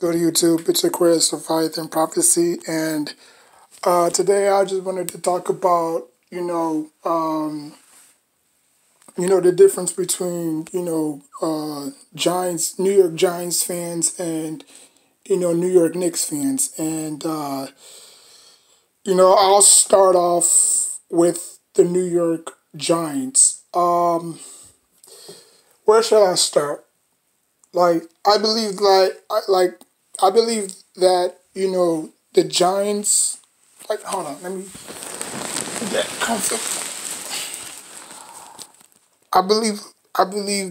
Go to YouTube. It's Aquarius of Faith and Prophecy, and today I just wanted to talk about the difference between Giants, New York Giants fans, and New York Knicks fans, and I'll start off with the New York Giants. Where should I start? I believe I believe that the Giants. Hold on, let me get comfortable. I believe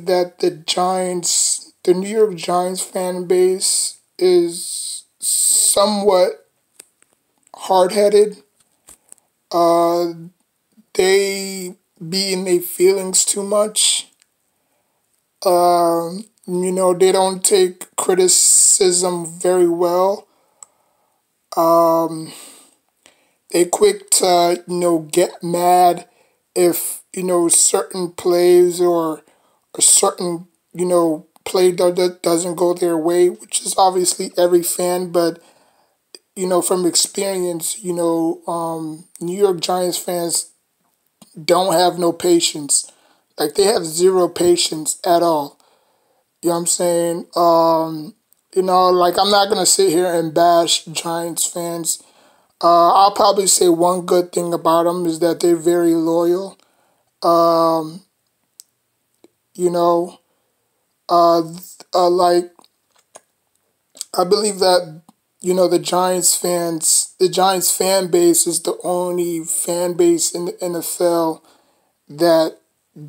that the New York Giants fan base is somewhat hard-headed. They be in their feelings too much. They don't take criticism very well. They quick to, get mad if, certain plays or a certain, play doesn't go their way, which is obviously every fan, but, from experience, New York Giants fans don't have no patience. They have zero patience at all. You know what I'm saying? I'm not going to sit here and bash Giants fans. I'll probably say one good thing about them is that they're very loyal. You know, I believe that, the Giants fan base is the only fan base in the NFL that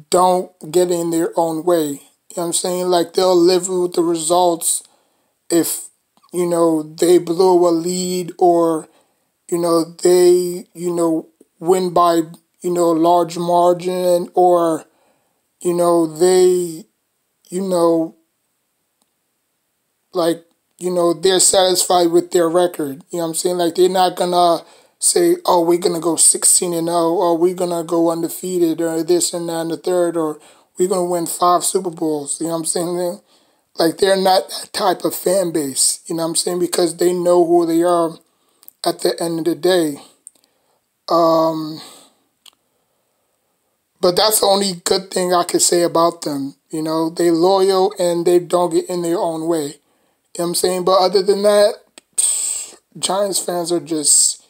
don't get in their own way. You know what I'm saying? They'll live with the results if, they blow a lead or, they, win by, large margin or, they, they're satisfied with their record. You know what I'm saying? They're not going to say, oh, we're going to go 16-0, or we're going to go undefeated, or this and that and the third, or we're going to win 5 Super Bowls. You know what I'm saying? They're not that type of fan base. You know what I'm saying? Because they know who they are at the end of the day. But that's the only good thing I could say about them. They're loyal and they don't get in their own way. You know what I'm saying? But other than that, Giants fans are just,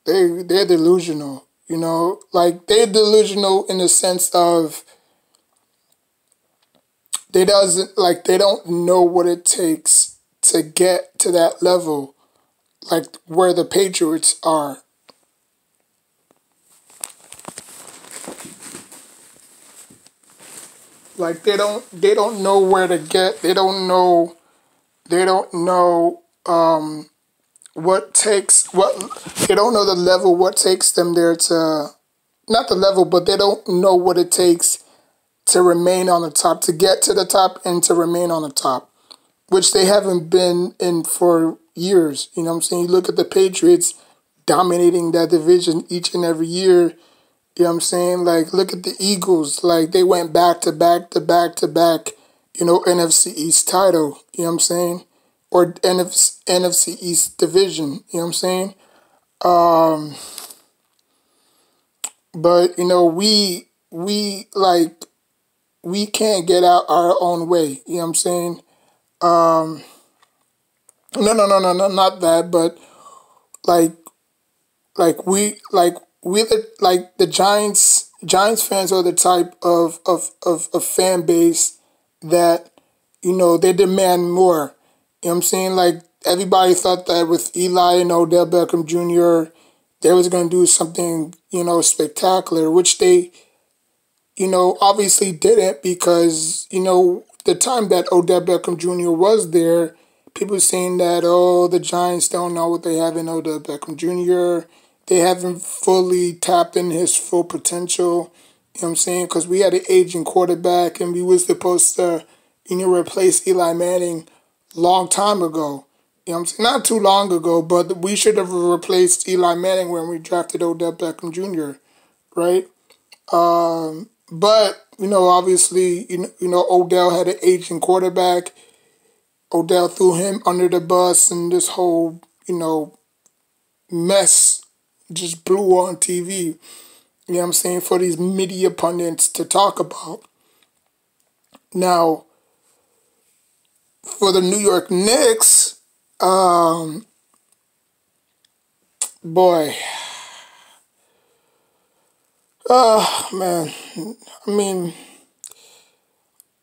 they're delusional. They're delusional in the sense of they don't know what it takes to get to that level, where the Patriots are. They don't know where to get. They don't know they don't know the level, what takes them there to, not the level, but they don't know what it takes to remain on the top, to get to the top and to remain on the top, which they haven't been in for years. You know what I'm saying? You look at the Patriots dominating that division each and every year. You know what I'm saying? Look at the Eagles. They went back to back to back to back, NFC East title. You know what I'm saying? Or NFC East division. You know what I'm saying? But, we can't get out our own way. You know what I'm saying? No, not that, but, the Giants fans are the type of fan base that, they demand more. You know what I'm saying? Everybody thought that with Eli and Odell Beckham Jr., they was going to do something, spectacular, which they, obviously didn't, because, the time that Odell Beckham Jr. was there, people saying that, oh, the Giants don't know what they have in Odell Beckham Jr., they haven't fully tapped in his full potential. You know what I'm saying? Because we had an aging quarterback and we was supposed to, replace Eli Manning long time ago. You know what I'm saying? Not too long ago, but we should have replaced Eli Manning when we drafted Odell Beckham Jr., right? But, obviously, Odell had an aging quarterback. Odell threw him under the bus, and this whole, mess just blew on TV. You know what I'm saying? For these media pundits to talk about. Now, for the New York Knicks, boy, man, I mean,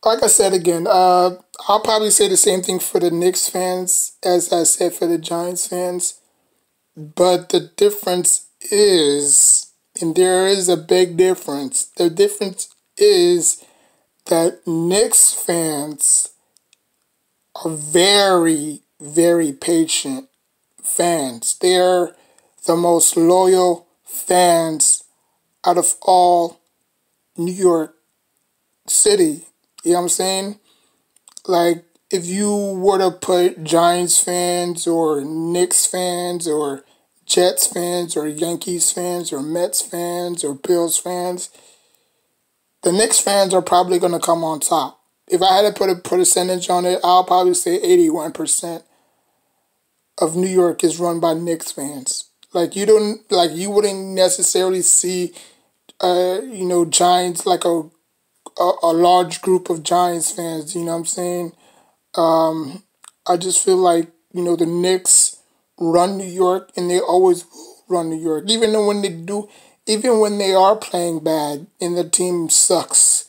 like I said again, I'll probably say the same thing for the Knicks fans as I said for the Giants fans. But the difference is, and there is a big difference, the difference is that Knicks fans are very, very patient fans. They're the most loyal fans out of all New York City. You know what I'm saying? Like, if you were to put Giants fans or Knicks fans or Jets fans or Yankees fans or Mets fans or Bills fans, the Knicks fans are probably going to come on top. If I had to put a percentage on it, I'll probably say 81% of New York is run by Knicks fans. Like, you wouldn't necessarily see, Giants, like a large group of Giants fans, you know what I'm saying? I just feel like, the Knicks run New York, and they always will run New York. Even when they are playing bad and the team sucks,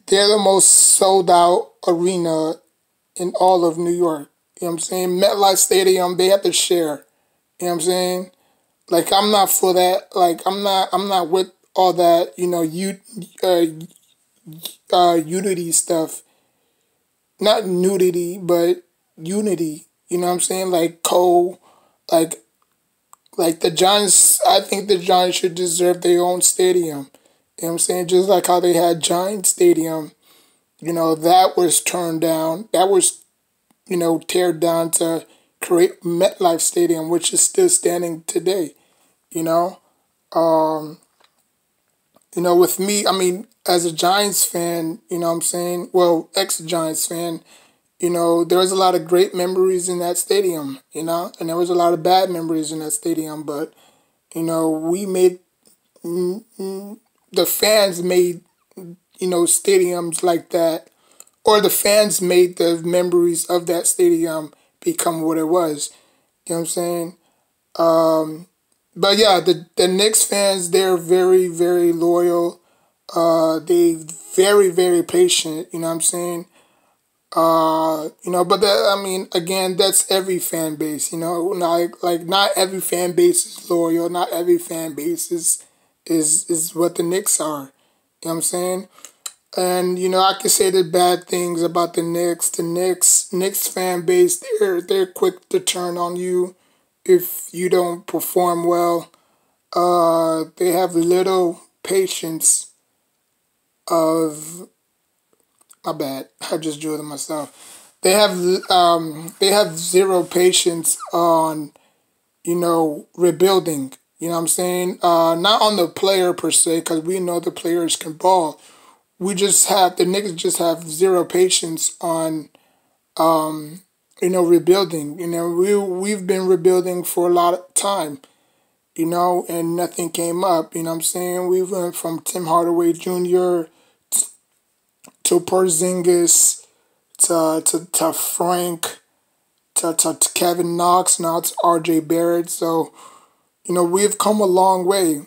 they're the most sold out arena in all of New York. You know what I'm saying? MetLife Stadium, they have to share. You know what I'm saying? Like, I'm not for that. Like, I'm not with all that, unity stuff. Not nudity, but unity. You know what I'm saying? Like like the Giants, I think the Giants should deserve their own stadium. You know what I'm saying? Just like how they had Giant Stadium, that was turned down. That was, teared down to create MetLife Stadium, which is still standing today, you know? With me, I mean, as a Giants fan, you know what I'm saying? Well, ex-Giants fan, there was a lot of great memories in that stadium, and there was a lot of bad memories in that stadium, but, we made, the fans made, stadiums like that, or the fans made the memories of that stadium become what it was. You know what I'm saying? But yeah, the Knicks fans, they're very, very loyal. They very, very patient, you know what I'm saying? But again, that's every fan base, like not every fan base is loyal, not every fan base is what the Knicks are. You know what I'm saying? And I can say the bad things about the Knicks. The Knicks fan base, they're quick to turn on you if you don't perform well. They have little patience of, my bad, I just drew it myself. They have zero patience on, rebuilding. You know what I'm saying? Not on the player per se, because we know the players can ball. The Knicks just have zero patience on, rebuilding. We've been rebuilding for a lot of time, and nothing came up. You know what I'm saying? We went from Tim Hardaway Jr. to Porzingis to Frank to Kevin Knox. Now it's R.J. Barrett. So, we've come a long way.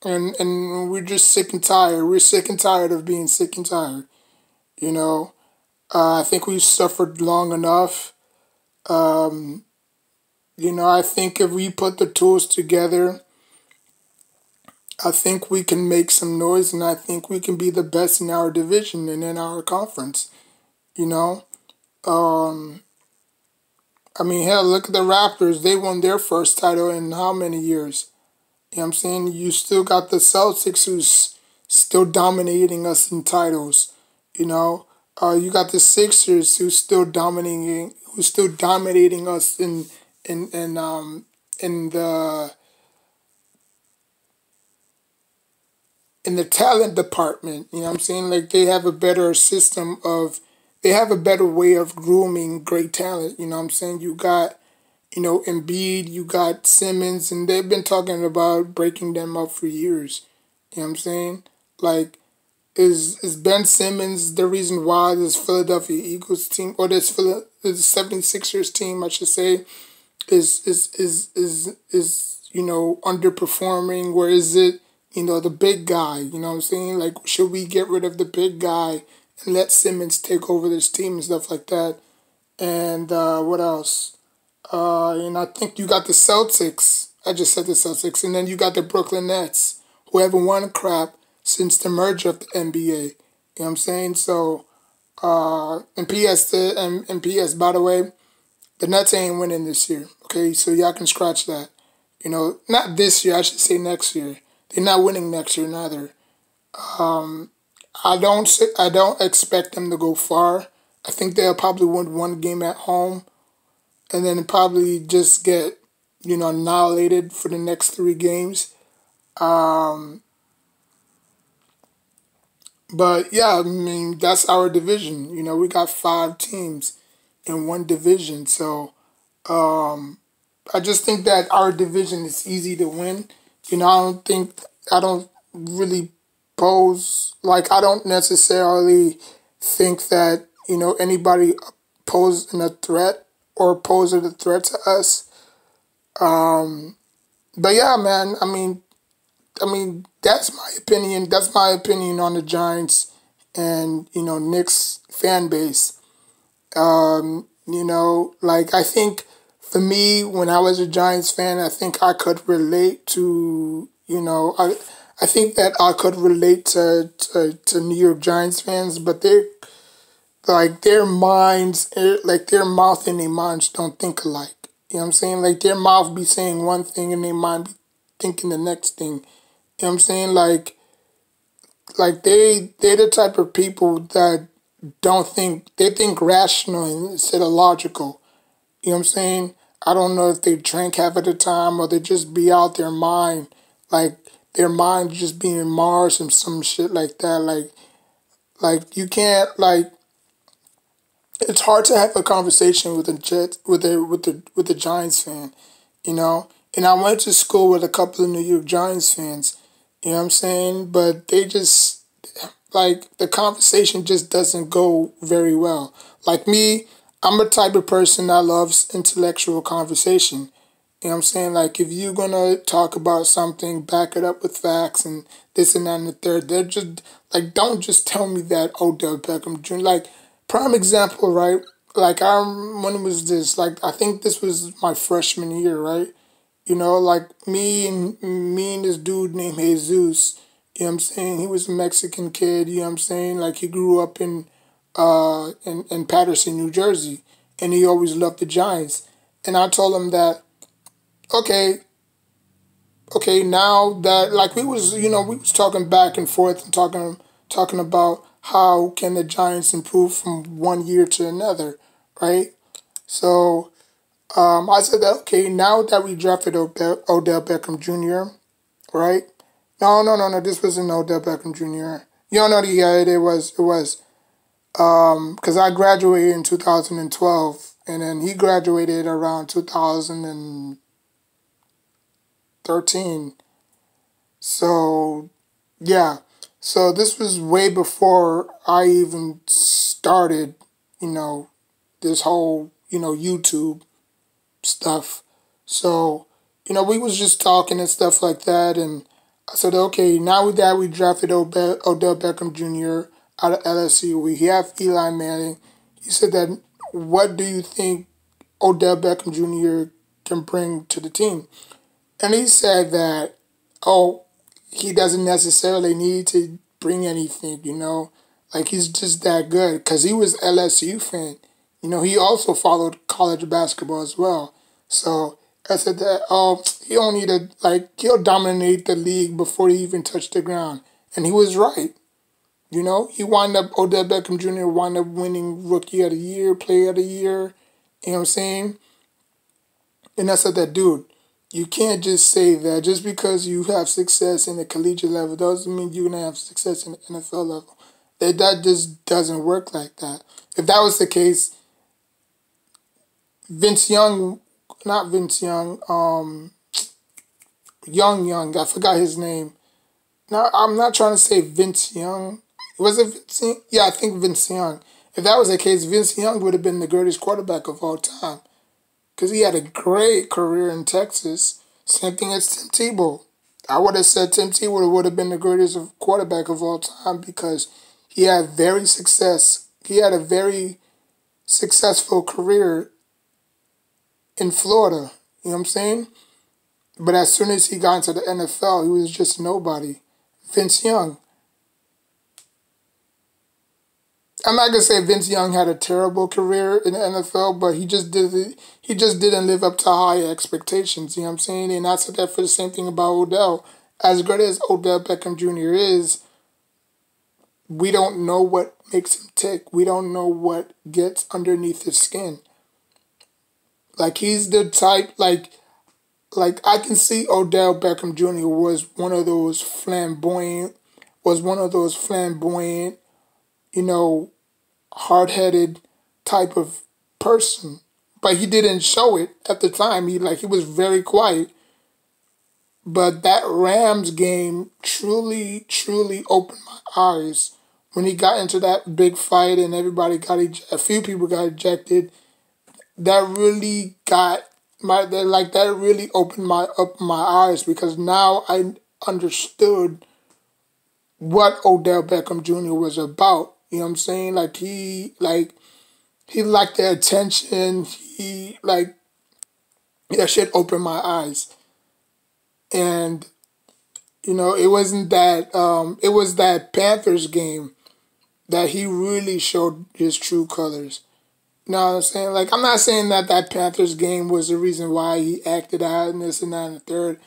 And we're just sick and tired. We're sick and tired of being sick and tired. I think we've suffered long enough. I think if we put the tools together, I think we can make some noise, and I think we can be the best in our division and in our conference. Hell, look at the Raptors. They won their first title in how many years? You know what I'm saying? You still got the Celtics who's still dominating us in titles. You got the Sixers who's still dominating us in the in the talent department. You know what I'm saying? Like they have a better system of, they have a better way of grooming great talent. You know what I'm saying? You got, Embiid, you got Simmons, and they've been talking about breaking them up for years. You know what I'm saying? Like, is Ben Simmons the reason why this Philadelphia Eagles team, or this 76ers team, I should say, is underperforming? Where is it, the big guy? You know what I'm saying? Like, should we get rid of the big guy and let Simmons take over this team and stuff like that? And what else? And I think you got the Celtics. I just said the Celtics. And then you got the Brooklyn Nets, who haven't won crap since the merger of the NBA. You know what I'm saying? So, and PS, by the way, the Nets ain't winning this year. Okay, so y'all can scratch that. Not this year, I should say next year. They're not winning next year neither. I don't expect them to go far. I think they'll probably win one game at home, and then probably just get, annihilated for the next 3 games. But yeah, I mean, that's our division. We got 5 teams in one division. So I just think that our division is easy to win. I don't really I don't necessarily think that, anybody posing a threat or poses a threat to us. But yeah, man, I mean, that's my opinion. That's my opinion on the Giants and, Knicks fan base. I think for me, when I was a Giants fan, I think I could relate to, I think that I could relate to New York Giants fans, but their minds, like their mouth and their minds don't think alike. You know what I'm saying? Like their mouth be saying one thing and their mind be thinking the next thing. You know what I'm saying? Like they're the type of people that don't think, they think rational instead of logical. You know what I'm saying? I don't know if they drink half of the time or they just be out their mind. Like their mind just being in Mars and some shit like that. Like you can't, it's hard to have a conversation with a Jet with a Giants fan, And I went to school with a couple of New York Giants fans, you know what I'm saying? But they just, the conversation just doesn't go very well. Like me, I'm a type of person that loves intellectual conversation. You know what I'm saying? Like if you're gonna talk about something, back it up with facts and this and that and the third. They're just don't just tell me that Odell Beckham Jr. Prime example, right? When was this? I think this was my freshman year, right? Me and this dude named Jesus, you know what I'm saying? He was a Mexican kid, you know what I'm saying? He grew up in Patterson, New Jersey, and he always loved the Giants. And I told him that, okay, now that we was talking back and forth and talking about how can the Giants improve from one year to another, right? So I said that, okay, now that we drafted Odell Beckham Jr., right? No, this wasn't Odell Beckham Jr. Yeah, it was. Because I graduated in 2012, and then he graduated around 2013. So, yeah. So this was way before I even started, this whole, YouTube stuff. So, we was just talking and stuff like that, and I said, okay, now that we drafted Odell Beckham Jr. out of LSU, we have Eli Manning. He said that, what do you think Odell Beckham Jr. can bring to the team? And he said that, he doesn't necessarily need to bring anything, he's just that good, because he was LSU fan. He also followed college basketball as well. So I said that, he don't need he'll dominate the league before he even touched the ground. And he was right. Odell Beckham Jr. wound up winning Rookie of the Year, Player of the Year. You know what I'm saying? And I said that, dude, you can't just say that just because you have success in the collegiate level doesn't mean you're gonna have success in the NFL level. That just doesn't work like that. If that was the case, Vince Young, not Vince Young, Young, I forgot his name. Now, I'm not trying to say Vince Young. Was it Vince Young? Yeah, I think Vince Young. If that was the case, Vince Young would have been the greatest quarterback of all time. Because he had a great career in Texas. Same thing as Tim Tebow. I would have said Tim Tebow would have been the greatest quarterback of all time because he had very success. He had a very successful career in Florida. You know what I'm saying? But as soon as he got into the NFL, he was just nobody. Vince Young. I'm not gonna say Vince Young had a terrible career in the NFL, but he just didn't live up to high expectations. You know what I'm saying? And I said that for the same thing about Odell. As great as Odell Beckham Jr. is, we don't know what makes him tick. We don't know what gets underneath his skin. Like he's the type like I can see Odell Beckham Jr. was one of those flamboyant, you know, hard-headed type of person. But he didn't show it at the time. He was very quiet. But that Rams game truly, truly opened my eyes when he got into that big fight and a few people got ejected. That really that really opened my eyes because now I understood what Odell Beckham Jr. was about. You know what I'm saying? He liked the attention. That shit opened my eyes. And it wasn't that it was that Panthers game that he really showed his true colors. You know what I'm saying? Like, I'm not saying that Panthers game was the reason why he acted out and this and that and the third,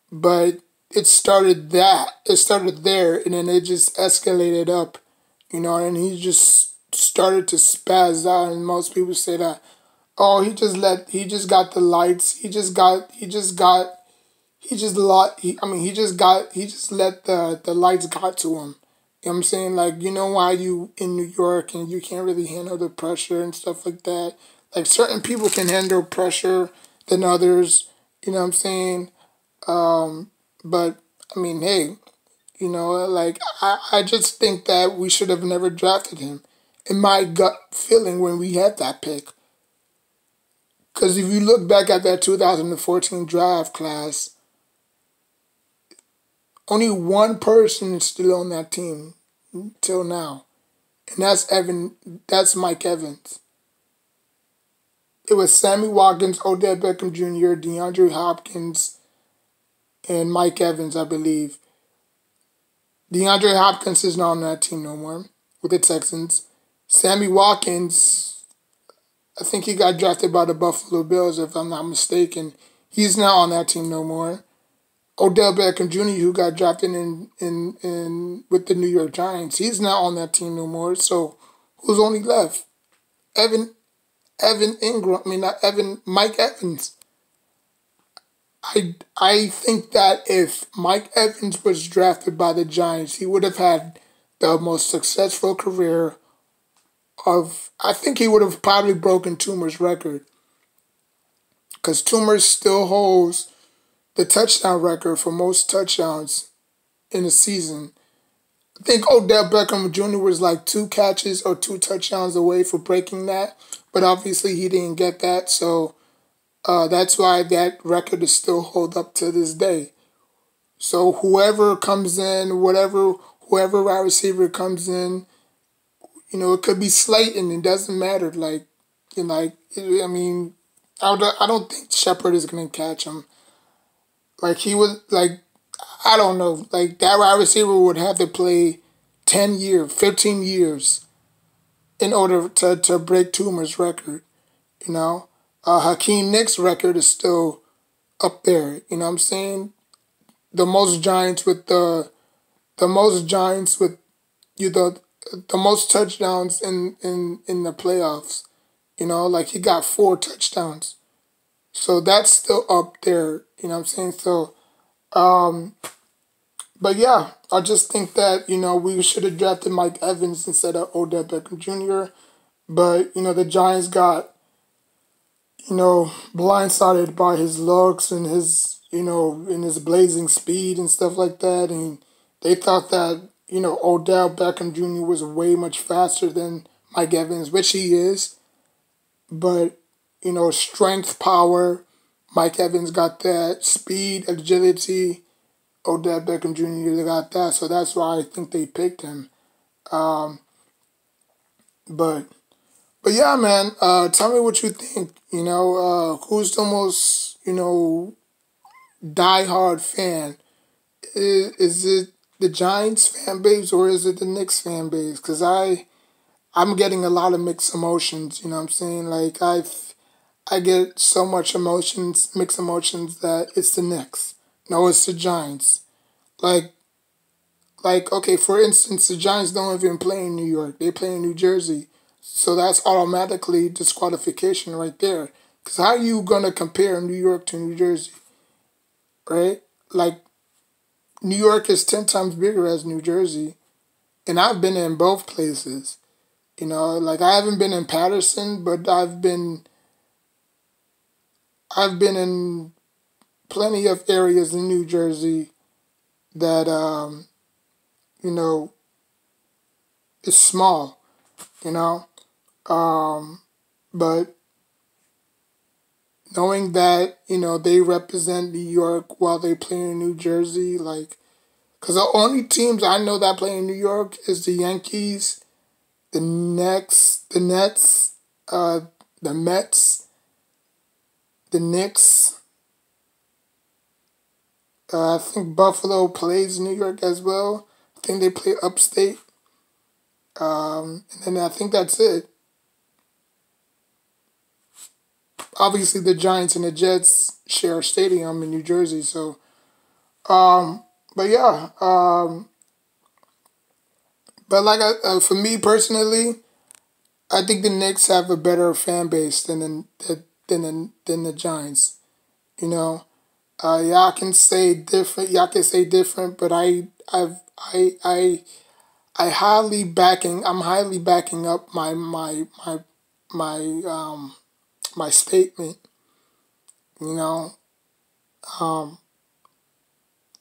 but it started there, and then it just escalated up, and he just started to spaz out, and most people say that, oh, he just got the lights, he just let the lights got to him. You know what I'm saying? Like, why you in New York and you can't really handle the pressure and stuff like that. Like, certain people can handle pressure than others. You know what I'm saying? But, I mean, hey, I just think that we should have never drafted him. In my gut feeling when we had that pick. Because if you look back at that 2014 draft class, only one person is still on that team till now. And that's Mike Evans. It was Sammy Watkins, Odell Beckham Jr., DeAndre Hopkins, and Mike Evans, I believe. DeAndre Hopkins is not on that team no more with the Texans. Sammy Watkins, I think he got drafted by the Buffalo Bills, if I'm not mistaken. He's not on that team no more. Odell Beckham Jr., who got drafted in with the New York Giants, he's not on that team no more. So who's only left? Mike Evans. I think that if Mike Evans was drafted by the Giants, he would have had the most successful career I think he would have probably broken Toomer's record. Because Toomer still holds the touchdown record for most touchdowns in a season. I think Odell Beckham Jr. was like 2 catches or 2 touchdowns away for breaking that, but obviously he didn't get that, so that's why that record is still held up to this day. So whoever comes in, whoever wide receiver comes in, it could be Slayton. It doesn't matter. I don't think Shepard is gonna catch him. I don't know. Like, that wide receiver would have to play 10 years, 15 years in order to break Toomer's record, Hakeem Nick's record is still up there, you know what I'm saying? The most Giants with the most touchdowns in the playoffs, he got 4 touchdowns. So that's still up there, You know what I'm saying? So, um, but yeah, I just think that, we should have drafted Mike Evans instead of Odell Beckham Jr. But, the Giants got, blindsided by his looks and his blazing speed and stuff like that. And they thought that, Odell Beckham Jr. was way much faster than Mike Evans, which he is. But, strength, power, Mike Evans got that. Speed, agility, Odell Beckham Jr. got that. So that's why I think they picked him. Um, but But yeah, man, tell me what you think. Who's the most, diehard fan? Is it the Giants fan base or is it the Knicks fan base? Because I'm getting a lot of mixed emotions, you know what I'm saying? Like, I get so much emotions, mixed emotions, that it's the Knicks. No, it's the Giants. Like, okay, for instance, the Giants don't even play in New York. They play in New Jersey. So that's automatically disqualification right there. Because how are you going to compare New York to New Jersey, right? Like, New York is 10 times bigger as New Jersey. And I've been in both places. Like, I haven't been in Patterson, but I've been in plenty of areas in New Jersey that, you know, is small, you know? But knowing that, they represent New York while they play in New Jersey, like, because the only teams I know that play in New York is the Yankees, the Nets, the Mets, the Knicks. I think Buffalo plays New York as well. I think they play upstate. And then I think that's it. Obviously, the Giants and the Jets share a stadium in New Jersey. So, but yeah. But like for me personally, I think the Knicks have a better fan base than the Giants. You know, y'all can say different. Y'all can say different, but I'm highly backing up my my statement. You know, um,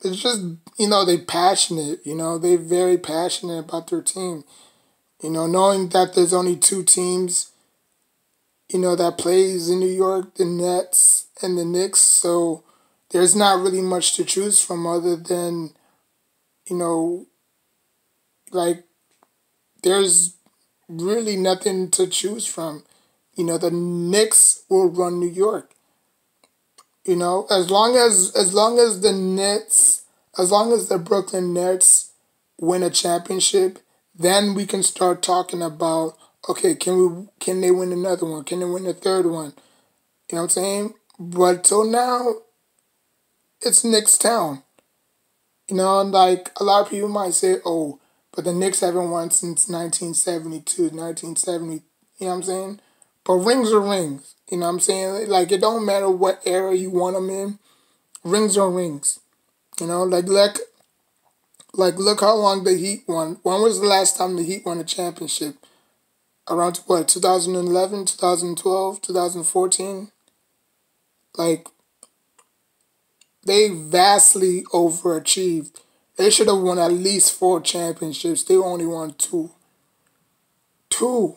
it's just they passionate. They're very passionate about their team. Knowing that there's only two teams, that plays in New York, the Nets and the Knicks. So there's not really much to choose from other than, you know, like there's really nothing to choose from. The Knicks will run New York. As long as the Nets, as long as the Brooklyn Nets win a championship, then we can start talking about, okay, can they win another one? Can they win a third one? You know what I'm saying? But till now, it's Knicks town. And like a lot of people might say, oh, but the Knicks haven't won since 1972, 1970. You know what I'm saying? But rings are rings. You know what I'm saying? Like, it don't matter what era you want them in. Rings are rings. Look how long the Heat won. When was the last time the Heat won a championship? Around what, 2011, 2012, 2014? Like, they vastly overachieved. They should have won at least 4 championships. They only won 2. 2.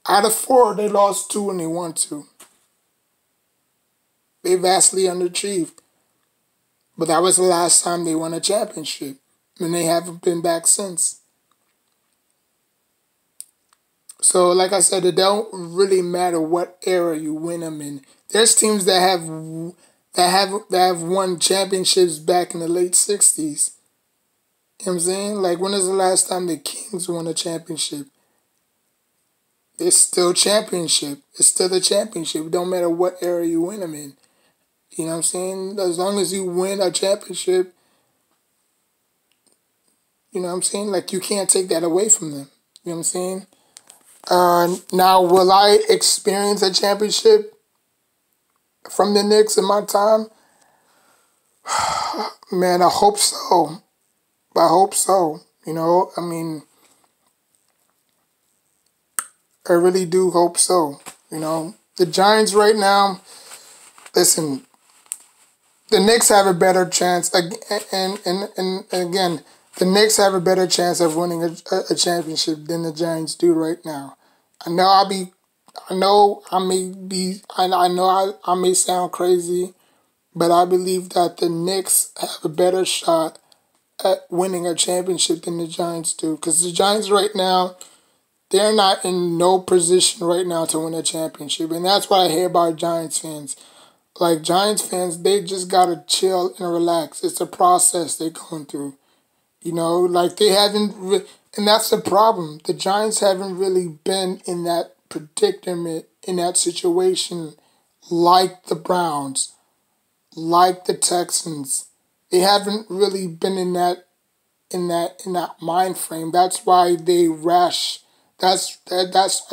Out of 4, they lost 2 and they won 2. They vastly underachieved. But that was the last time they won a championship. And they haven't been back since. So, like I said, it don't really matter what era you win them in. There's teams that have won championships back in the late 60s. You know what I'm saying? Like, when was the last time the Kings won a championship? It's still championship. It's still a championship. It don't matter what era you win them in. You know what I'm saying? As long as you win a championship, you know what I'm saying? Like, you can't take that away from them. You know what I'm saying? Now, will I experience a championship from the Knicks in my time? Man, I hope so. I hope so. I mean, I really do hope so. The Giants right now, listen, the Knicks have a better chance, and again, the Knicks have a better chance of winning a championship than the Giants do right now. I know I'll be, I know I may be, I know I may sound crazy, but I believe that the Knicks have a better shot at winning a championship than the Giants do. Because the Giants right now, they're not in no position right now to win a championship. And that's what I hear about Giants fans. Like Giants fans, they just gotta chill and relax. It's a process they're going through. Like they haven't, and that's the problem. The Giants haven't really been in that predicament, in that situation, like the Browns, like the Texans. They haven't really been in that mind frame. That's why they rash. That's I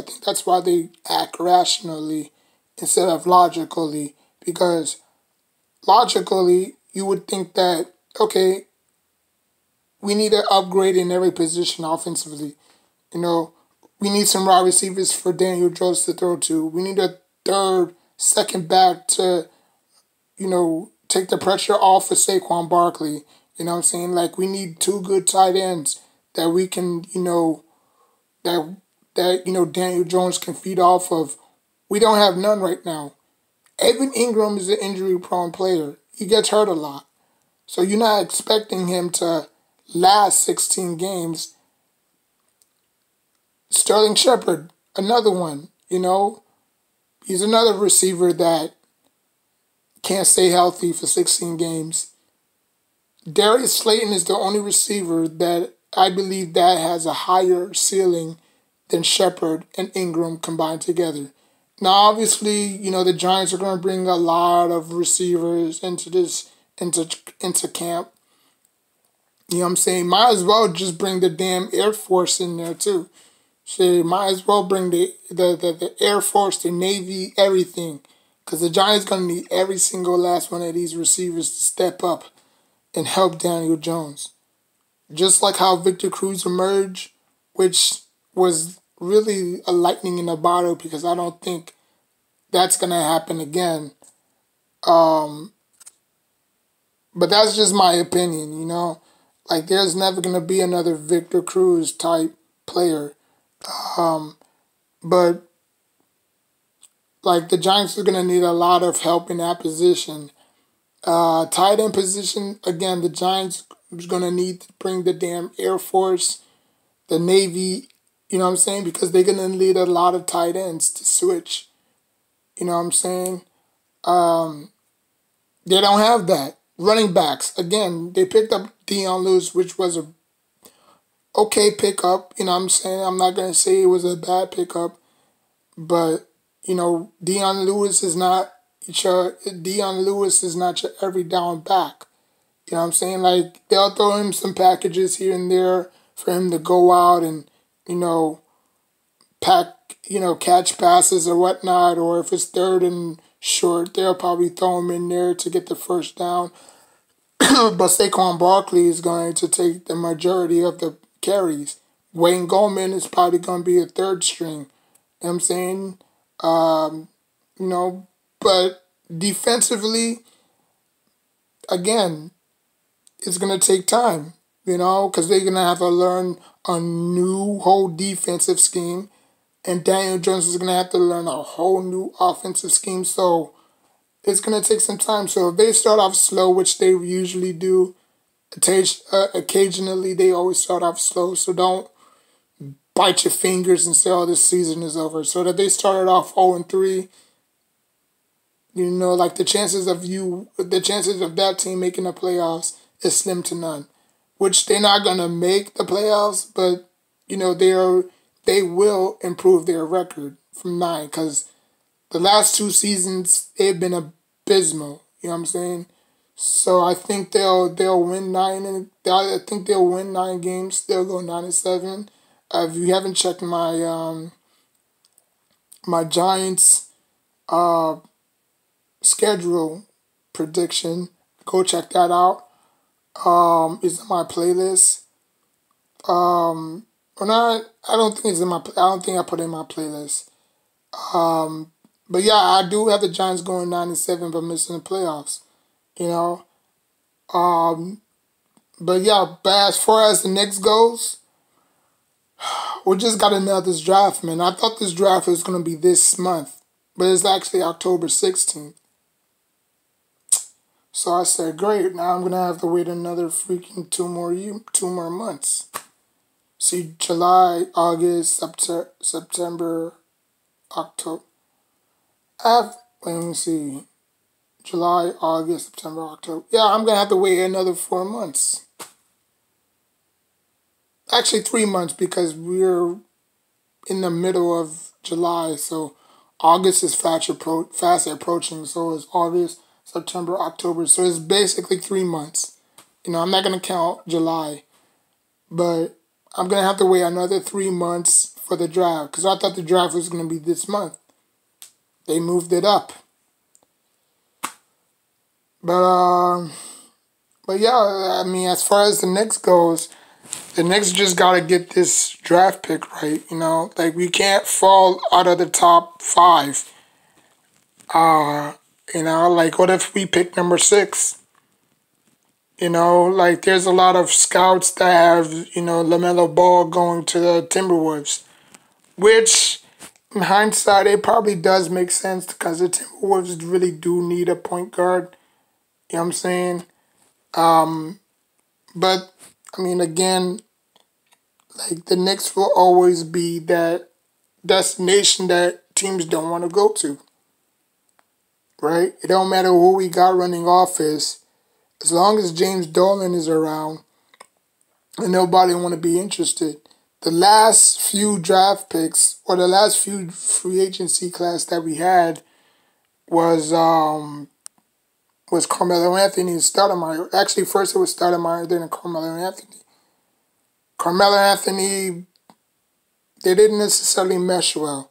think that's why they act rationally instead of logically, because logically you would think that, okay, we need an upgrade in every position offensively. You know, we need some wide receivers for Daniel Jones to throw to. We need a third, second back to, take the pressure off of Saquon Barkley. You know what I'm saying? Like, we need two good tight ends that we can, Daniel Jones can feed off of. We don't have none right now. Evan Ingram is an injury-prone player. He gets hurt a lot. So you're not expecting him to last 16 games. Sterling Shepard, another one, He's another receiver that can't stay healthy for 16 games. Darius Slayton is the only receiver that I believe that has a higher ceiling than Shepard and Ingram combined together. Now, obviously, the Giants are going to bring a lot of receivers into camp. You know what I'm saying? Might as well just bring the damn Air Force in there too. Shit, might as well bring the Air Force, the Navy, everything. Because the Giants going to need every single last one of these receivers to step up and help Daniel Jones. Just like how Victor Cruz emerged, which was really a lightning in a bottle, because I don't think that's going to happen again. But that's just my opinion, Like, there's never going to be another Victor Cruz type player. But, like, the Giants are going to need a lot of help in that position. Tight end position, again, the Giants is going to need to bring the damn Air Force, the Navy, you know what I'm saying? Because they're going to need a lot of tight ends to switch. You know what I'm saying? They don't have that. Running backs, again, they picked up Dion Lewis, which was a okay pickup. You know what I'm saying? I'm not going to say it was a bad pickup. But, Dion Lewis is not your every down back. You know what I'm saying? Like, they'll throw him some packages here and there for him to go out and, catch passes or whatnot. Or if it's third and short, they'll probably throw him in there to get the first down. But Saquon Barkley is going to take the majority of the carries. Wayne Goldman is probably going to be a third string. You know what I'm saying? But defensively, again, it's going to take time, because they're going to have to learn a new whole defensive scheme. And Daniel Jones is going to have to learn a whole new offensive scheme. So it's going to take some time. So if they start off slow, which they usually do, occasionally they always start off slow. So don't bite your fingers and say, oh, this season is over. So that they started off 0-3, like the chances of that team making the playoffs is slim to none. Which they're not going to make the playoffs, but, they will improve their record from 9, because the last 2 seasons, they've been abysmal. You know what I'm saying? So I think they'll win 9, and I think they'll win 9 games. They'll go 9-7. If you haven't checked my my Giants schedule prediction, Go check that out. It's in my playlist. Or not. I don't think it's in my. I don't think I put it in my playlist. But yeah, I do have the Giants going 9-7, but missing the playoffs. You know. But yeah, but as far as the Knicks goes, we just got to nail this draft, man. I thought this draft was gonna be this month, but it's actually October 16th. So I said, great. Now I'm gonna have to wait another freaking 2 more months. See, July, August, September, October. Let me see. July, August, September, October. Yeah, I'm gonna have to wait another 4 months. Actually, 3 months because we're in the middle of July, so August is fast approaching. So it's August, September, October. So it's basically 3 months. I'm not gonna count July, but I'm gonna have to wait another 3 months for the draft because I thought the draft was gonna be this month. They moved it up, but yeah, I mean, as far as the Knicks goes, the Knicks just gotta get this draft pick right. Like we can't fall out of the top 5. Like what if we pick number 6? Like there's a lot of scouts that have, LaMelo Ball going to the Timberwolves, which in hindsight, it probably does make sense because the Timberwolves really do need a point guard. You know what I'm saying? But, I mean, again, like the Knicks will always be that destination that teams don't want to go to, right? It don't matter who we got running offense. As long as James Dolan is around and nobody want to be interested. The last few draft picks or the last few free agency class that we had was Carmelo Anthony and Stoudemire. Actually, first it was Stoudemire, then Carmelo Anthony. Carmelo Anthony, they didn't necessarily mesh well.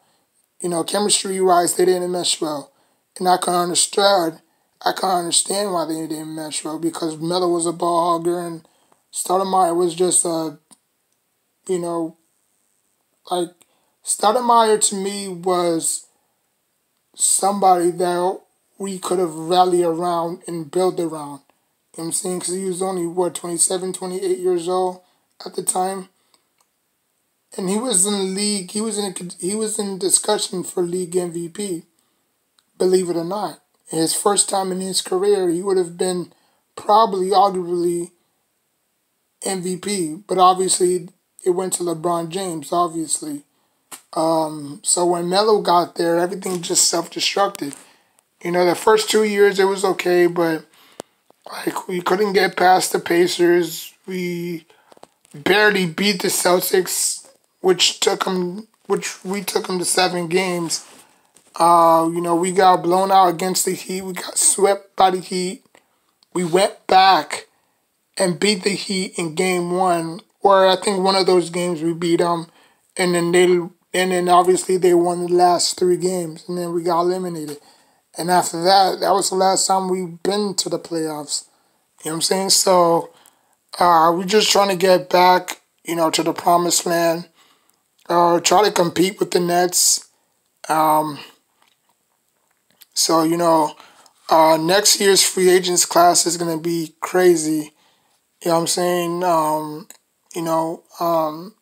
Chemistry-wise, they didn't mesh well. And I can understand why they didn't mesh well because Melo was a ball hogger and Stoudemire was just like Stoudemire to me was somebody that we could have rallied around and built around. You know what I'm saying? Because he was only, 27, 28 years old at the time. And he was in the league. He was in discussion for league MVP, believe it or not. And his first time in his career, he would have been probably, arguably, MVP. But obviously, it went to LeBron James, obviously. So when Melo got there, everything just self-destructed. The first 2 years, it was okay, but like we couldn't get past the Pacers. We barely beat the Celtics, which we took them to 7 games. We got blown out against the Heat. We got swept by the Heat. We went back and beat the Heat in game 1, or I think one of those games we beat them, and then obviously they won the last 3 games, and then we got eliminated. And after that, that was the last time we've been to the playoffs. You know what I'm saying? So we're just trying to get back, to the promised land. Try to compete with the Nets. Next year's free agents class is going to be crazy. You know what I'm saying?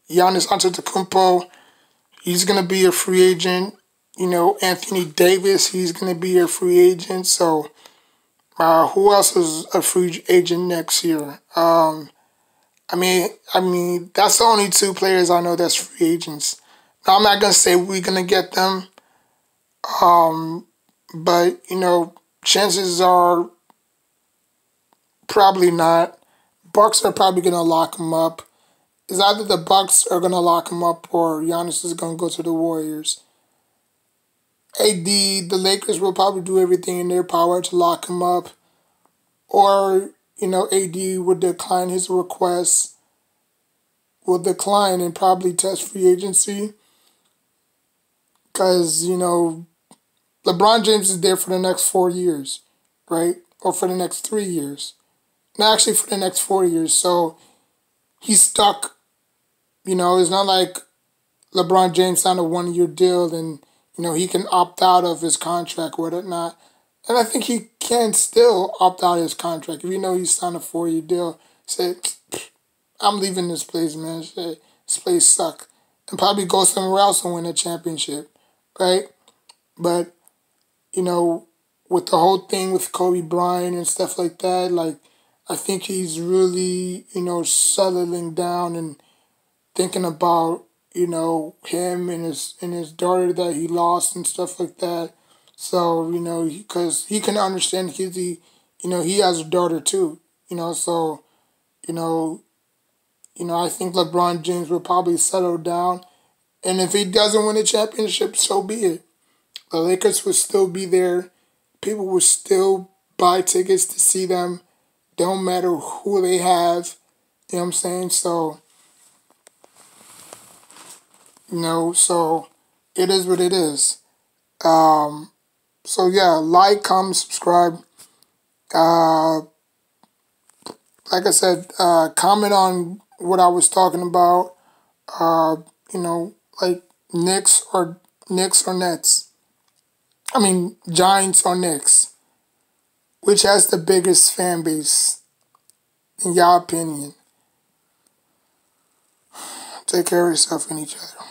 Giannis Antetokounmpo, he's going to be a free agent. Anthony Davis, he's going to be a free agent. So, who else is a free agent next year? I mean, that's the only 2 players I know that's free agents. Now, I'm not going to say we're going to get them. But, chances are probably not. Bucks are probably going to lock him up. It's either the Bucks are going to lock him up or Giannis is going to go to the Warriors. AD, the Lakers will probably do everything in their power to lock him up. Or, AD would decline his request, will decline and probably test free agency. Because, LeBron James is there for the next 4 years, right? or for the next 3 years. No, actually for the next 4 years. So he's stuck. It's not like LeBron James signed a 1-year deal and, he can opt out of his contract or whatnot. And I think he can still opt out of his contract. If he signed a 4-year deal, say, I'm leaving this place, man. Say, this place sucks. And probably go somewhere else and win a championship, right? But, with the whole thing with Kobe Bryant and stuff like that, like, I think he's really, settling down and thinking about, him and his daughter that he lost and stuff like that. So, because he can understand he has a daughter too, so, you know, I think LeBron James will probably settle down. And if he doesn't win a championship, so be it. The Lakers will still be there. People will still buy tickets to see them. Don't matter who they have. You know what I'm saying? So, so it is what it is. So yeah, like, comment, subscribe. Like I said, comment on what I was talking about. Like Knicks or Nets. I mean, Giants or Knicks. Which has the biggest fan base, in your opinion? Take care of yourself and each other.